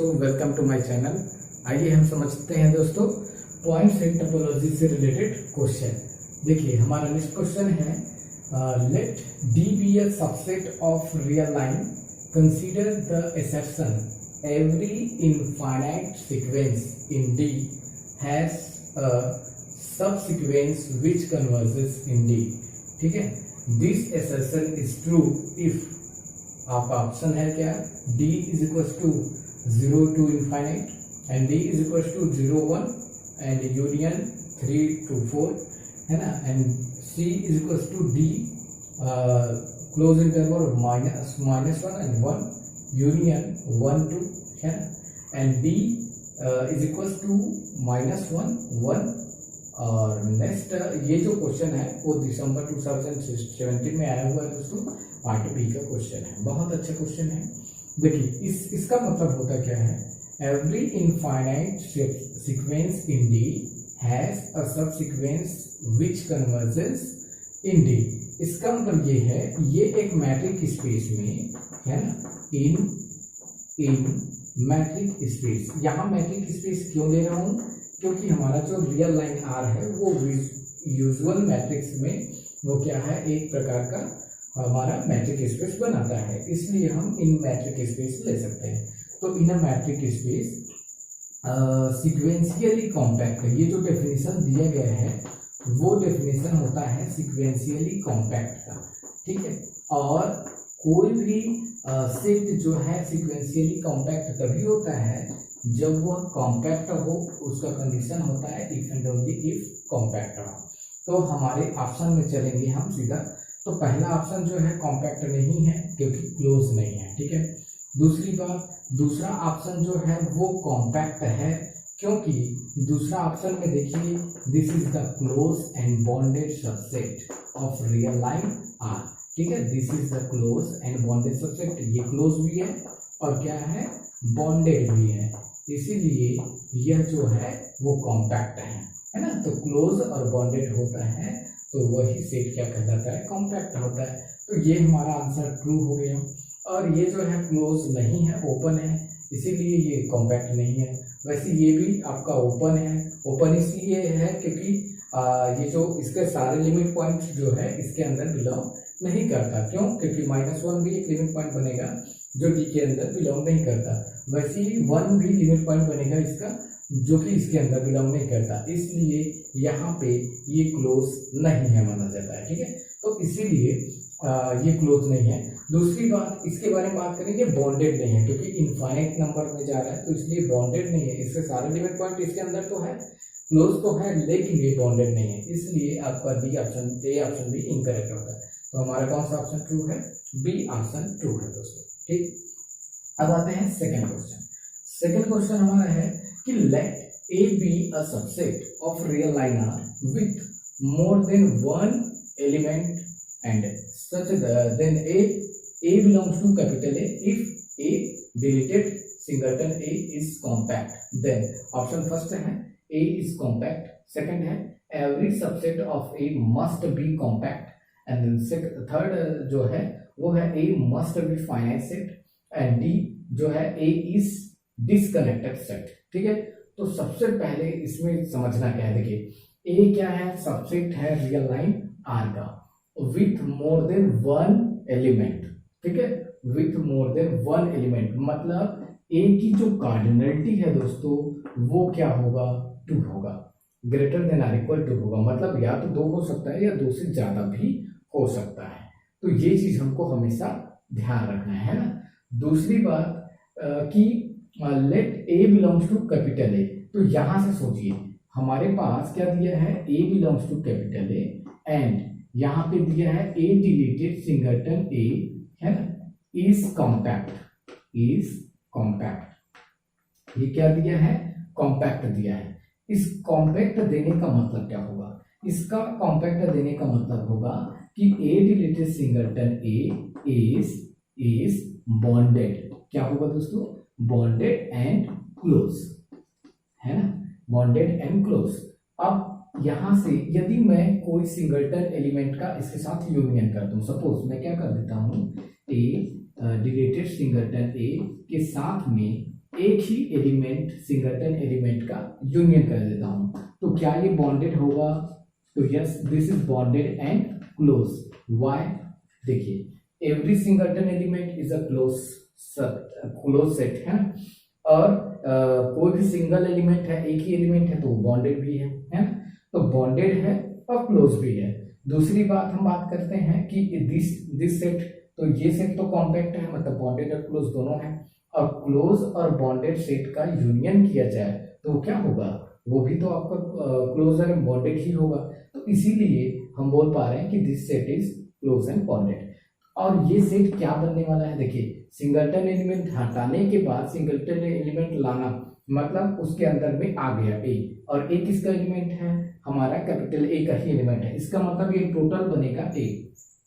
दोस्तों, welcome to my channel. आइए हम समझते हैं दोस्तों पॉइंट्स इन टोपोलॉजी से रिलेटेड क्वेश्चन। देखिए हमारा नेक्स्ट क्वेश्चन है let D be a subset of real line, consider the exception every infinite sequence in D has a subsequence which converges in D. ठीक है, this assertion is true if आपका option है क्या, d is equal to 0 to infinite and d is equal to 0 1 and union 3 to 4 है ना, and c is equal to d close interval -1 and 1 union 1 2 है ना, and d is equal to -1 1। और next ये जो question है वो दिसंबर 2017 में आया हुआ है दोस्तों, पार्ट बी का क्वेश्चन है। बहुत अच्छा क्वेश्चन है। देखिए इसका मतलब होता क्या है, every infinite sequence in D has a subsequence which converges in D. इसका मतलब ये है, ये एक मैट्रिक स्पेस में है ना, इन मैट्रिक स्पेस। यहाँ मैट्रिक स्पेस क्यों ले रहा हूँ, क्योंकि हमारा जो रियल लाइन आर है वो यूजुअल मैट्रिक्स में वो क्या है, एक प्रकार का हमारा मैट्रिक स्पेस बनाता है, इसलिए हम इन मैट्रिक स्पेस ले सकते हैं। तो in a metric space sequentially compact, ये जो डेफिनेशन दिया गया है वो डेफिनेशन होता है सीक्वेंशियली कॉम्पैक्ट का। ठीक है, और कोई भी सेट जो है सीक्वेंशियली कॉम्पैक्ट तभी होता है जब वह कॉम्पैक्ट हो, उसका कंडीशन होता है if and only if compact हो। तो हमारे ऑप्शन में चलेंगे हम सीधा। तो पहला ऑप्शन जो है कॉम्पैक्ट नहीं है क्योंकि क्लोज नहीं है। ठीक है, दूसरी बात, दूसरा ऑप्शन जो है वो कॉम्पैक्ट है क्योंकि दूसरा ऑप्शन में देखिए this is the close and bounded subset of real line R. ठीक है, this is the close and bounded subset, ये क्लोज भी है और क्या है, बॉन्डेड भी है, इसीलिए यह जो है वो कॉम्पैक्ट है ना। तो क्लोज और बॉन्डेड होता है तो वही सेट क्या कहलाता है, कॉम्पैक्ट होता है। तो ये हमारा आंसर ट्रू हो गया। और ये जो है क्लोज नहीं है, ओपन है, इसीलिए ये कॉम्पैक्ट नहीं है। वैसे ये भी आपका ओपन है, ओपन इसलिए है क्योंकि ये जो इसके सारे लिमिट पॉइंट्स जो है इसके अंदर बिलोंग नहीं करता। क्यों, क्योंकि -1 भी एक लिमिट पॉइंट बनेगा जो डी के अंदर बिलोंग नहीं करता, वैसे ही 1 भी लिमिट पॉइंट बनेगा इसका जो कि इसके अंदर बिलोंग नहीं करता, इसलिए यहाँ पे ये क्लोज नहीं है माना जाता है। ठीक है, तो इसीलिए ये क्लोज नहीं है। दूसरी बात, इसके बारे में बात करेंगे, बॉन्डेड नहीं है क्योंकि इनफाइनाइट नंबर में जा रहा है तो इसलिए बॉन्डेड नहीं है। इसके सारे लिमिट पॉइंट इसके अंदर तो है, क्लोज तो है, लेकिन ये बॉन्डेड नहीं है, इसलिए आपका बी ऑप्शन, ए ऑप्शन भी इनकरेक्ट होता है। तो हमारा कौन सा ऑप्शन ट्रू है, बी ऑप्शन ट्रू है दोस्तों। ठीक, अब आते हैं सेकंड क्वेश्चन। सेकंड क्वेश्चन हमारा है कि let A be a subset of real line R with more than one element and such then a belongs to capital A if A deleted singleton a is compact. Then option first है A is compact, second है every subset of A must be compact, and third जो है वो है A must be finite set, and D जो है A is disconnected set. ठीक है, तो सबसे पहले इसमें समझना क्या है, देखिए ए क्या है, सबसेट है रियल लाइन आर का with more than one element. ठीक है, with more than one element मतलब ए की जो कार्डिनलिटी है दोस्तों वो क्या होगा, 2 होगा, ग्रेटर देन आर इक्वल 2 होगा, मतलब या तो 2 हो सकता है या 2 से ज्यादा भी हो सकता है। तो ये चीज हमको हमेशा ध्यान रखना है ना। दूसरी बात कि let a belongs to capital A, तो यहां से सोचिए हमारे पास क्या दिया है, a belongs to capital A and यहाँ पे दिया है ए डिलीटेड सिंगलटन ए है ना, इज कॉम्पैक्ट, इज कॉम्पैक्ट, ये क्या दिया है, कॉम्पैक्ट दिया है। इस कॉम्पैक्ट देने का मतलब क्या होगा, इसका कॉम्पैक्ट देने का मतलब होगा कि A deleted singleton a is bounded, क्या होगा दोस्तों, बॉन्डेड एंड क्लोज है ना, बॉन्डेड एंड क्लोज। अब यहां से यदि मैं कोई सिंगलटन एलिमेंट का इसके साथ यूनियन कर दूं, सपोज मैं क्या कर देता हूं, ए डिलीटेड सिंगलटन ए के साथ में एक ही एलिमेंट सिंगलटन एलिमेंट का यूनियन कर देता हूं, तो क्या ये बॉन्डेड होगा? तो yes, this is bounded and close. Why? देखिए, every singleton element is a close set है ना, और कोई भी सिंगल एलिमेंट है, एक ही एलिमेंट है, तो वो बॉन्डेड भी है ना, तो बॉन्डेड है और क्लोज भी है। दूसरी बात हम बात करते हैं कि दिस सेट, तो ये सेट तो कॉम्पैक्ट है, मतलब बॉन्डेड और क्लोज दोनों है, और क्लोज और बॉन्डेड सेट का यूनियन किया जाए तो क्या होगा? वो भी तो आपका क्लोज एंड बॉन्डेड ही होगा। तो इसीलिए हम बोल पा रहे हैं कि this set is close and bonded. और ये सेट क्या बनने वाला है? देखिए, सिंगलटन एलिमेंट हटाने के बाद सिंगलटन एलिमेंट लाना, मतलब उसके अंदर में आ गया ए, और ए किसका एलिमेंट है? हमारा कैपिटल ए का ही एलिमेंट है। इसका मतलब ये टोटल बनेगा ए।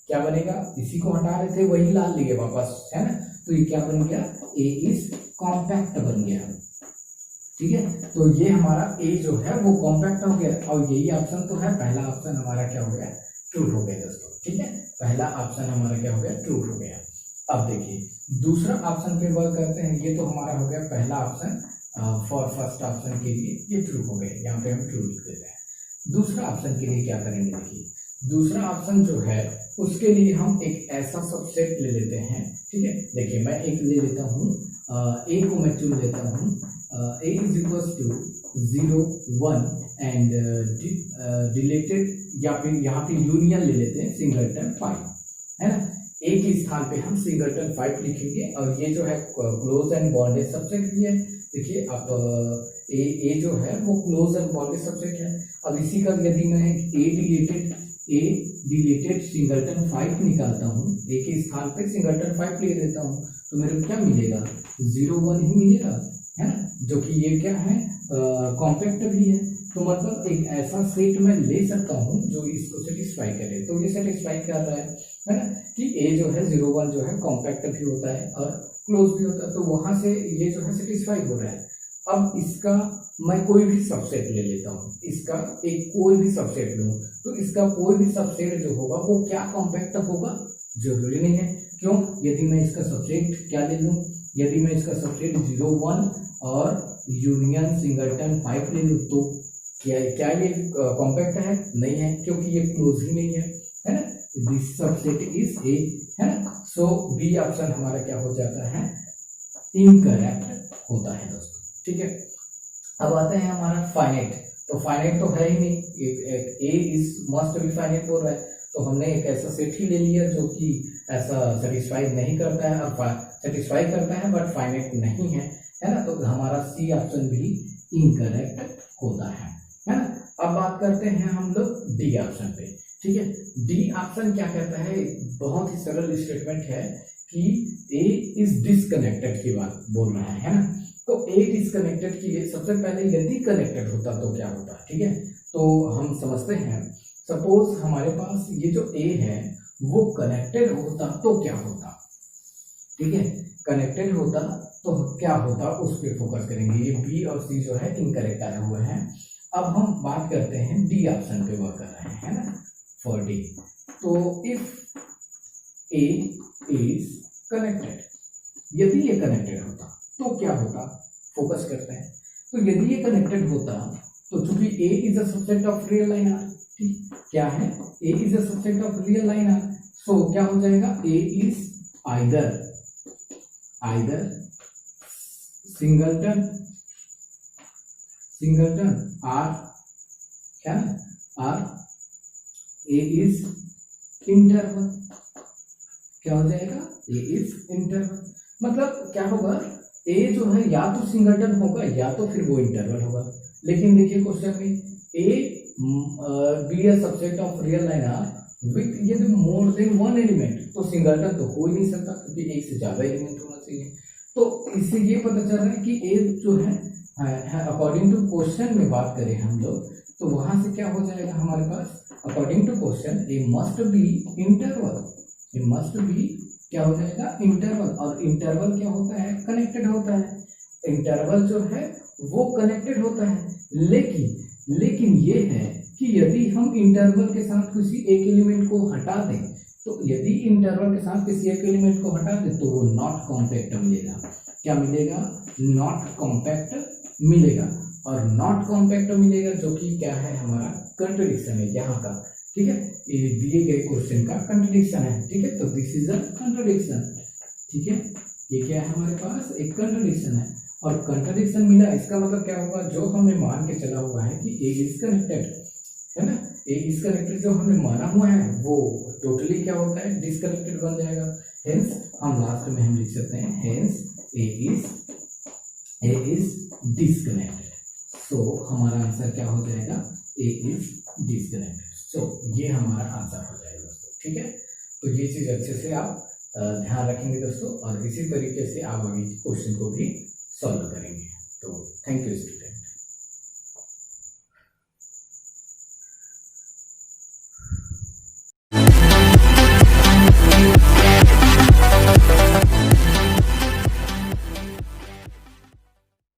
क्या बनेगा? इसी को हटा रहे थे, वही ला लिए वापस, है ना, तो ये क्या बन गया? ए इज कॉम्पैक्ट बन गया। ठीक है, तो ये हमारा ए जो है वो कॉम्पैक्ट हो गया, और यही ऑप्शन तो है, पहला ऑप्शन हमारा क्या हो गया? ट्रू हो गया दोस्तों। ठीक है, पहला ऑप्शन हमारा क्या हो गया? ट्रू हो गया। अब देखिए दूसरा ऑप्शन पे वर्क करते हैं। ये तो हमारा हो गया पहला ऑप्शन, फॉर फर्स्ट ऑप्शन के लिए ये ट्रू हो गया, यहाँ पे हम ट्रू लिख देते हैं। दूसरा ऑप्शन के लिए क्या करेंगे? देखिए, दूसरा ऑप्शन जो है उसके लिए हम एक ऐसा सबसेट ले लेते हैं। ठीक है, देखिए मैं एक ले लेता हूँ, ए को मैं चुन लेता हूँ, A is equal to 0 1 and related, या फिर यहाँ पे यूनियन ले लेते हैं सिंगलटन 5, है ना। ए के स्थान पे हम सिंगलटन 5 लिखेंगे, और ये जो है क्लोज एंड बॉन्डेड सबसेट भी है। देखिए आप ए जो है वो क्लोज एंड बॉन्डेड सबसेट है। अब इसी का यदि मैं ए डिलेटेड सिंगलटन 5 निकालता हूँ, ए के स्थान पे सिंगलटन 5 लिख देता हूँ, तो मेरे को क्या मिलेगा? 0 1 ही मिलेगा, है ना, जो कि ये क्या है? कॉम्पैक्ट भी है। तो मतलब एक ऐसा सेट मैं ले सकता हूँ जो इसको सेटिस्फाई करे। तो ये सेटिस्फाई कर रहा है ना, कि ए जो है 0 1 जो है कॉम्पैक्ट भी होता है और क्लोज भी होता है, तो वहां से ये जो है सेटिस्फाई हो रहा है। अब इसका मैं कोई भी सबसेट ले लेता हूँ, इसका एक कोई भी सबसेट लूँ, तो इसका कोई भी सबसेट जो होगा वो क्या कॉम्पैक्ट होगा? जरूरी नहीं है। क्यों? यदि मैं इसका सबसेट क्या ले लूँ, यदि मैं इसका सबसेट 0 1 और यूनियन सिंगलटन 5 ले लूँ, तो क्या ये कॉम्पैक्ट है? नहीं है, क्योंकि ये क्लोज ही नहीं है ना। दिस सबसेट इज ए, है ना। सो बी ऑप्शन हमारा क्या हो जाता है? इनकरेक्ट होता है दोस्तों। ठीक है, अब आते हैं हमारा फाइनाइट। तो फाइनाइट तो है ही नहीं, ए इज मस्ट बी फाइनाइट बोल रहा है, तो हमने एक ऐसा सेट ही ले लिया जो कि ऐसा सेटिस्फाई नहीं करता है, और सेटिस्फाई करता है बट फाइनाइट नहीं है ना। तो हमारा सी ऑप्शन भी इनकरेक्ट होता है ना। अब बात करते हैं हम लोग डी ऑप्शन पे। ठीक है, डी ऑप्शन क्या कहता है? बहुत ही सरल स्टेटमेंट है कि ए इज डिसकनेक्टेड की बात बोल रहा है ना। तो ए डिसकनेक्टेड के लिए सबसे पहले यदि कनेक्टेड होता तो क्या होता? ठीक है, तो हम समझते हैं। सपोज हमारे पास ये जो ए है वो कनेक्टेड होता तो क्या होता? ठीक है, कनेक्टेड होता तो क्या होता, उस पर फोकस करेंगे। ये बी और सी जो है इनकरेक्ट आए हुए हैं। अब हम बात करते हैं डी ऑप्शन पे वर्क कर रहे हैं ना, फॉर डी। तो इफ ए इज कनेक्टेड, यदि ये कनेक्टेड होता तो क्या होता? फोकस करते हैं। तो यदि ये कनेक्टेड होता तो चूंकि A is a subset of real line R, ठीक क्या है? A is a subset of real line R, so क्या हो जाएगा? A is either singleton or, क्या आर, ए इज इंटरवल, क्या हो जाएगा? A is interval. मतलब क्या होगा? ए जो है या तो सिंगलटन होगा या तो फिर वो इंटरवल होगा। लेकिन देखिए क्वेश्चन में A be a subset of real line R with यदि मोर देन वन एलिमेंट, तो सिंगलटन तो हो ही नहीं सकता क्योंकि एक से ज्यादा एलिमेंट होना चाहिए। तो इससे ये पता चल रहा है कि ए जो है अकॉर्डिंग टू क्वेश्चन में बात करें हम लोग, तो वहां से क्या हो जाएगा हमारे पास? According to question A must be interval, A must be क्या हो जाएगा? इंटरवल। और इंटरवल क्या होता है? कनेक्टेड होता है। इंटरवल जो है वो कनेक्टेड होता है। लेकिन ये है कि यदि हम इंटरवल के साथ किसी एक एलिमेंट को हटा दें, तो यदि इंटरवल के साथ किसी एक एलिमेंट को हटा दें तो वो नॉट कॉम्पैक्ट मिलेगा। क्या मिलेगा, नॉट कॉम्पैक्ट मिलेगा। और नॉट कॉम्पैक्ट मिलेगा जो कि क्या है हमारा कंट्रडिक्शन है यहाँ का, ठीक है, ये दिए गए क्वेश्चन का कंट्रडिक्शन है, ठीक है, तो दिस इज अ कंट्रडिक्शन, ठीक है, ये क्या है हमारे पास एक कंट्रडिक्शन है। और कंट्रडिक्शन मिला इसका मतलब क्या होगा, जो हमने मान के चला हुआ है कि ए इज कनेक्टेड, है ना, ए इज कनेक्टेड जो हमने माना हुआ है वो टोटली क्या होता है, डिसकनेक्टेड बन जाएगा। हेंस हम लास्ट में हम लिख सकते हैं हेंस ए इज डिसकनेक्टेड। सो हमारा आंसर क्या हो जाएगा, ए इज डिसकनेक्टेड। सो ये हमारा आंसर हो जाएगा दोस्तों, ठीक है। तो ये चीज अच्छे से आप ध्यान रखेंगे दोस्तों, और इसी तरीके से आप आगे क्वेश्चन को भी सॉल्व करेंगे। तो थैंक यू।